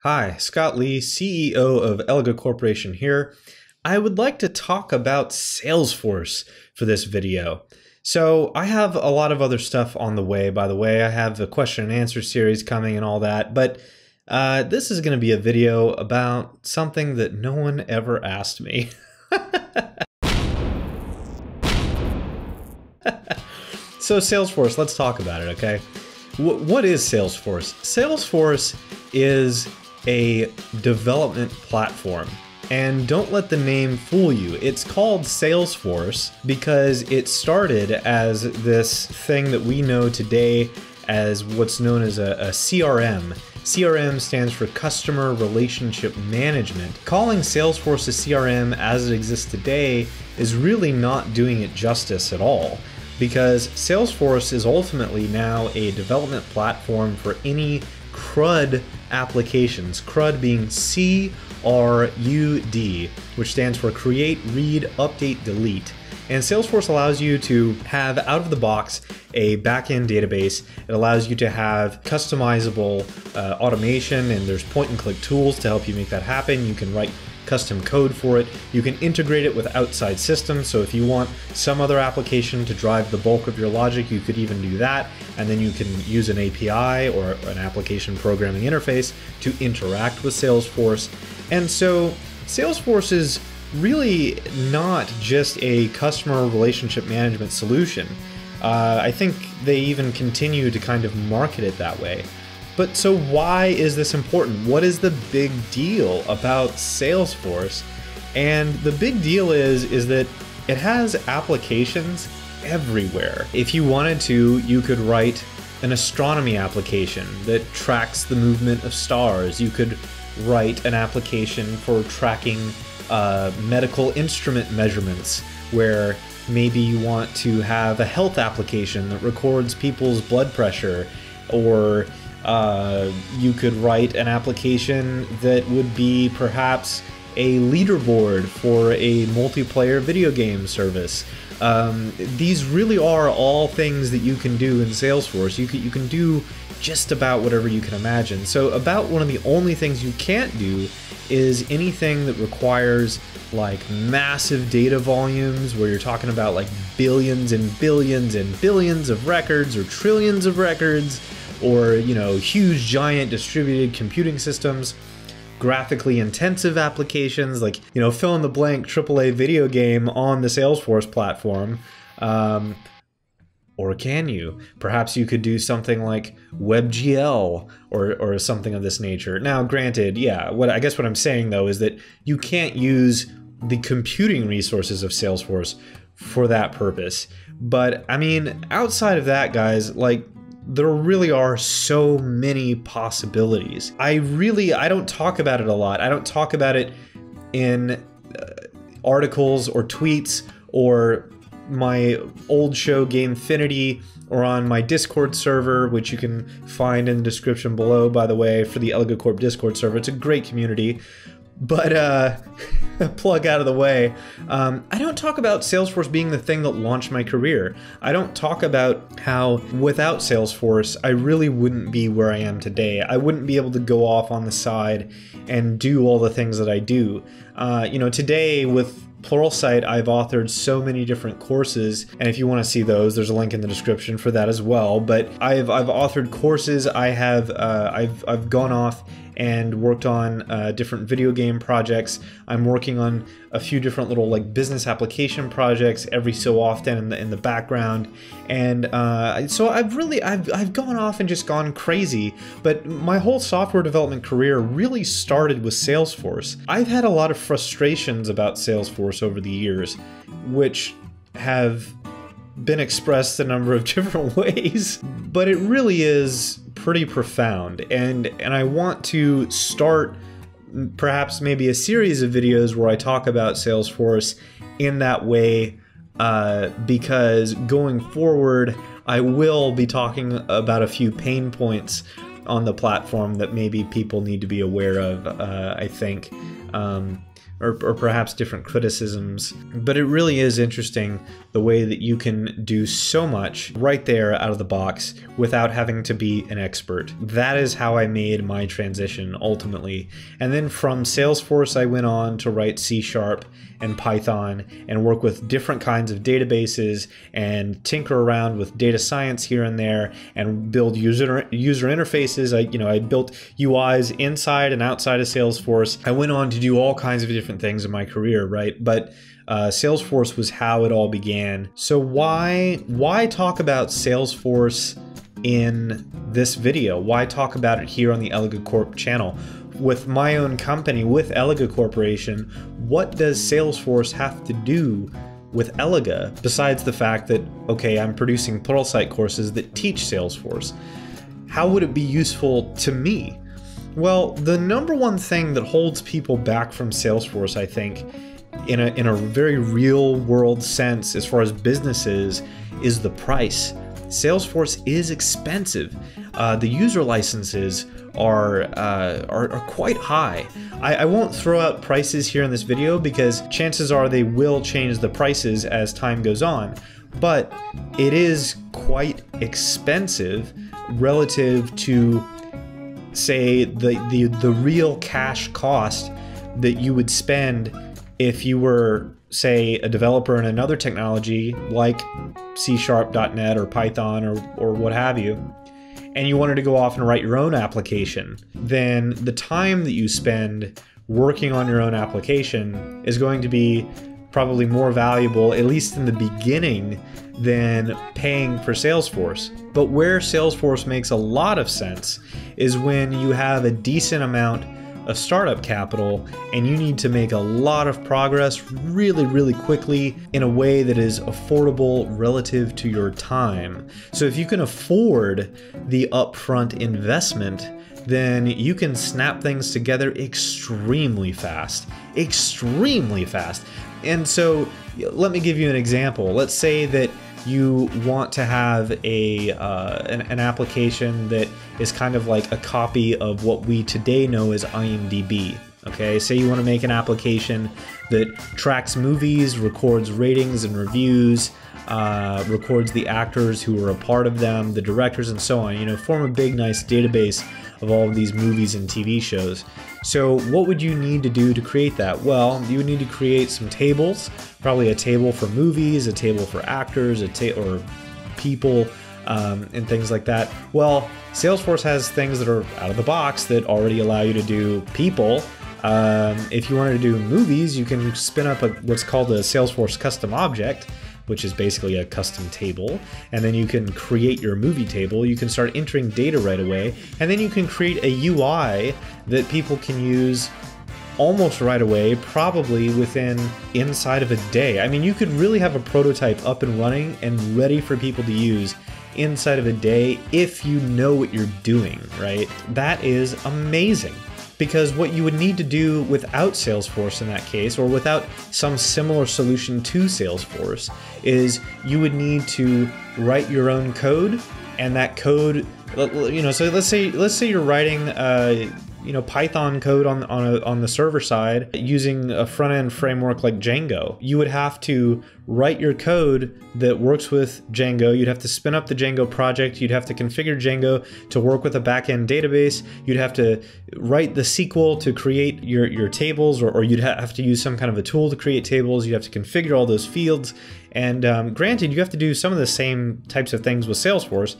Hi, Scott Lee, CEO of Elega Corporation here. I would like to talk about Salesforce for this video. So I have a lot of other stuff on the way, by the way. I have the question and answer series coming and all that, but this is going to be a video about something that no one ever asked me. So Salesforce, let's talk about it, okay? What is Salesforce? Salesforce is a development platform. And don't let the name fool you. It's called Salesforce because it started as this thing that we know today as what's known as a CRM. CRM stands for Customer Relationship Management. Calling Salesforce a CRM as it exists today is really not doing it justice at all, because Salesforce is ultimately now a development platform for any CRUD applications, CRUD being C-R-U-D, which stands for Create, Read, Update, Delete. And Salesforce allows you to have out of the box a backend database. It allows you to have customizable automation, and there's point and click tools to help you make that happen. You can write custom code for it. You can integrate it with outside systems. So if you want some other application to drive the bulk of your logic, you could even do that. And then you can use an API or an application programming interface to interact with Salesforce. And so Salesforce is really not just a customer relationship management solution. I think they even continue to kind of market it that way. But so why is this important? What is the big deal about Salesforce? And the big deal is that it has applications everywhere. If you wanted to, you could write an astronomy application that tracks the movement of stars. You could write an application for tracking medical instrument measurements, where maybe you want to have a health application that records people's blood pressure, or you could write an application that would be perhaps a leaderboard for a multiplayer video game service. These really are all things that you can do in Salesforce. You can do just about whatever you can imagine. So about one of the only things you can't do is anything that requires like massive data volumes, where you're talking about like billions and billions and billions of records, or trillions of records, or, you know, huge giant distributed computing systems, graphically intensive applications like, you know, fill in the blank AAA video game on the Salesforce platform. Or can you? Perhaps you could do something like WebGL or something of this nature. Now, granted, yeah, I guess what I'm saying though is that you can't use the computing resources of Salesforce for that purpose. But I mean, outside of that, guys, like, there really are so many possibilities. I don't talk about it a lot. I don't talk about it in articles or tweets or my old show Gamefinity, or on my Discord server, which you can find in the description below, by the way, for the Elega Corp Discord server. It's a great community. But plug out of the way, I don't talk about Salesforce being the thing that launched my career. I don't talk about how without Salesforce, I really wouldn't be where I am today. I wouldn't be able to go off on the side and do all the things that I do. You know, today with Pluralsight, I've authored so many different courses, and if you want to see those, there's a link in the description for that as well. But I've authored courses. I've gone off and worked on different video game projects. I'm working on a few different little like business application projects every so often in the background, and so I've gone off and just gone crazy. But my whole software development career really started with Salesforce. I've had a lot of frustrations about Salesforce over the years, which have been expressed a number of different ways, but it really is pretty profound, and I want to start perhaps maybe a series of videos where I talk about Salesforce in that way, because going forward I will be talking about a few pain points on the platform that maybe people need to be aware of, I think. or perhaps different criticisms. But it really is interesting the way that you can do so much right there out of the box without having to be an expert. That is how I made my transition ultimately. And then from Salesforce, I went on to write C# and Python and work with different kinds of databases and tinker around with data science here and there and build user interfaces. I built UIs inside and outside of Salesforce. I went on to do all kinds of different things in my career, right? But Salesforce was how it all began. So why talk about Salesforce in this video? Why talk about it here on the Elega Corp channel? With my own company, with Elega Corporation, what does Salesforce have to do with Elega besides the fact that, okay, I'm producing Pluralsight courses that teach Salesforce? How would it be useful to me? Well, the number one thing that holds people back from Salesforce, I think, in a very real world sense as far as businesses, is the price. Salesforce is expensive. The user licenses are quite high. I won't throw out prices here in this video because chances are they will change the prices as time goes on, but it is quite expensive relative to, say, the real cash cost that you would spend if you were, say, a developer in another technology like C#, .NET, or Python, or what have you, and you wanted to go off and write your own application. Then the time that you spend working on your own application is going to be probably more valuable, at least in the beginning, than paying for Salesforce. But where Salesforce makes a lot of sense is when you have a decent amount of startup capital and you need to make a lot of progress really quickly in a way that is affordable relative to your time. So if you can afford the upfront investment, then you can snap things together extremely fast. And so let me give you an example. Let's say that you want to have an application that is kind of like a copy of what we today know as IMDb. Okay, say you want to make an application that tracks movies, records ratings and reviews, records the actors who are a part of them, the directors, and so on. Form a big, nice database of all of these movies and TV shows. So what would you need to do to create that? Well, you would need to create some tables, probably a table for movies, a table for actors, or people, and things like that. Well, Salesforce has things that are out of the box that already allow you to do people. If you wanted to do movies, you can spin up what's called a Salesforce custom object, which is basically a custom table, and then you can create your movie table. You can start entering data right away, and then you can create a UI that people can use almost right away, probably inside of a day. I mean, you could really have a prototype up and running and ready for people to use inside of a day if you know what you're doing, right? That is amazing. Because what you would need to do without Salesforce in that case, or without some similar solution to Salesforce, is you would need to write your own code, and that code, so let's say you're writing Python code on the server side using a front-end framework like Django. You would have to write your code that works with Django. You'd have to spin up the Django project. You'd have to configure Django to work with a back-end database. You'd have to write the SQL to create your tables, or you'd have to use some kind of a tool to create tables. You'd have to configure all those fields. And granted, you have to do some of the same types of things with Salesforce,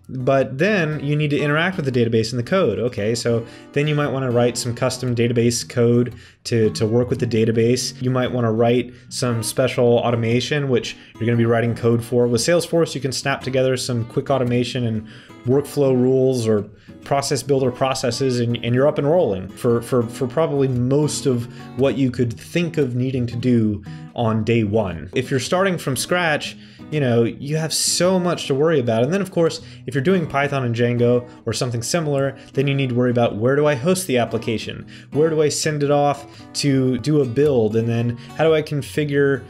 but then you need to interact with the database in the code. Okay, so then you might want to write some custom database code to work with the database. You might want to write some special automation, which you're going to be writing code for. With Salesforce, you can snap together some quick automation and workflow rules or process builder processes, and you're up and rolling for probably most of what you could think of needing to do on day one. If you're starting from scratch, you know, you have so much to worry about. And then of course, if you're doing Python and Django or something similar, then you need to worry about, where do I host the application? Where do I send it off to do a build? And then how do I configure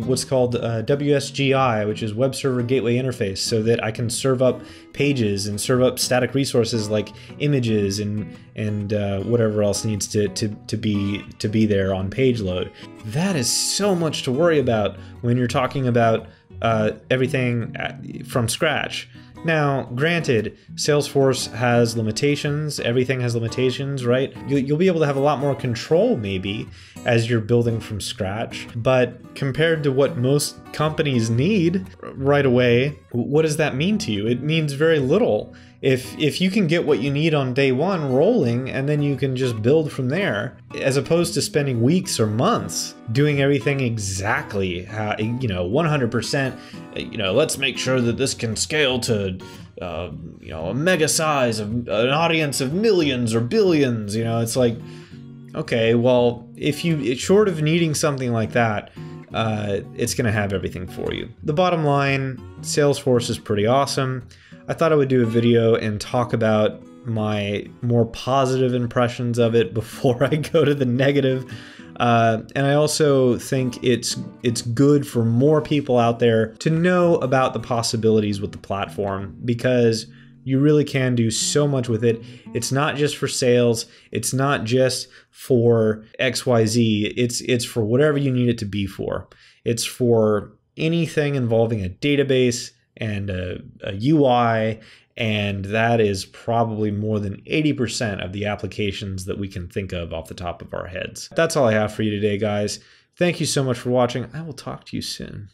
what's called WSGI, which is Web Server Gateway Interface, so that I can serve up pages and serve up static resources like images and whatever else needs to be there on page load. That is so much to worry about when you're talking about everything from scratch. Now, granted, Salesforce has limitations. Everything has limitations, right? You'll be able to have a lot more control maybe as you're building from scratch. But compared to what most companies need right away, what does that mean to you? It means very little. If you can get what you need on day one rolling, and then you can just build from there, as opposed to spending weeks or months doing everything exactly how, you know, 100%, you know, let's make sure that this can scale to, you know, a mega size of an audience of millions or billions. You know, it's like, okay, well, if you, short of needing something like that, it's going to have everything for you. The bottom line, Salesforce is pretty awesome. I thought I would do a video and talk about my more positive impressions of it before I go to the negative. And I also think it's good for more people out there to know about the possibilities with the platform, because you really can do so much with it. It's not just for sales. It's not just for XYZ. It's for whatever you need it to be for. It's for anything involving a database and a UI, and that is probably more than 80% of the applications that we can think of off the top of our heads. That's all I have for you today, guys. Thank you so much for watching. I will talk to you soon.